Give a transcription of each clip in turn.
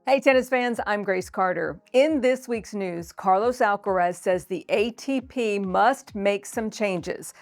Hey tennis fans, I'm Grace Carter. In this week's news, Carlos Alcaraz says the ATP must make some changes.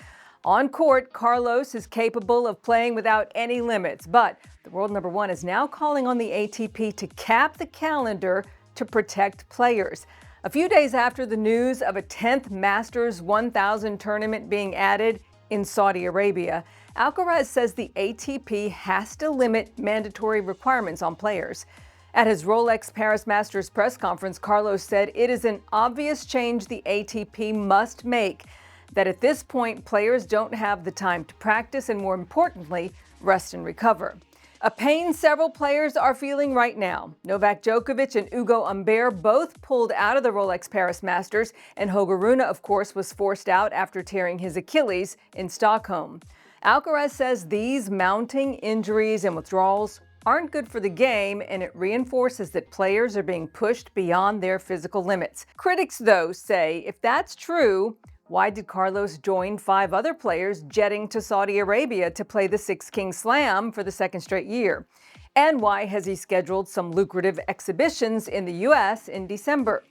On court, Carlos is capable of playing without any limits, but the world number one is now calling on the ATP to cap the calendar to protect players. A few days after the news of a 10th Masters 1000 tournament being added in Saudi Arabia, Alcaraz says the ATP has to limit mandatory requirements on players. At his Rolex Paris Masters press conference, Carlos said it is an obvious change the ATP must make, that at this point players don't have the time to practice and, more importantly, rest and recover. A pain several players are feeling right now. Novak Djokovic and Ugo Humbert both pulled out of the Rolex Paris Masters, and Holger Rune, of course, was forced out after tearing his Achilles in Stockholm. Alcaraz says these mounting injuries and withdrawals aren't good for the game, and it reinforces that players are being pushed beyond their physical limits. Critics, though, say if that's true, why did Carlos join 5 other players jetting to Saudi Arabia to play the Six King Slam for the second straight year? And why has he scheduled some lucrative exhibitions in the U.S. in December?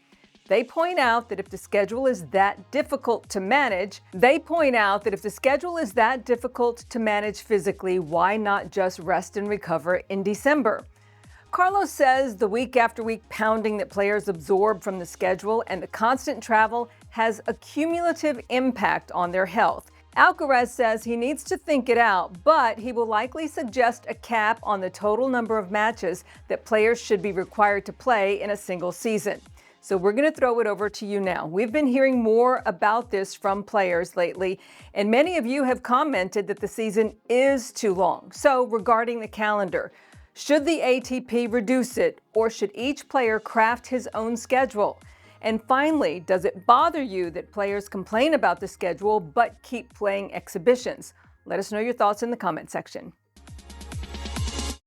They point out that if the schedule is that difficult to manage physically, why not just rest and recover in December? Carlos says the week after week pounding that players absorb from the schedule and the constant travel has a cumulative impact on their health. Alcaraz says he needs to think it out, but he will likely suggest a cap on the total number of matches that players should be required to play in a single season. So we're going to throw it over to you now. We've been hearing more about this from players lately, and many of you have commented that the season is too long. So regarding the calendar, should the ATP reduce it, or should each player craft his own schedule? And finally, does it bother you that players complain about the schedule but keep playing exhibitions? Let us know your thoughts in the comment section.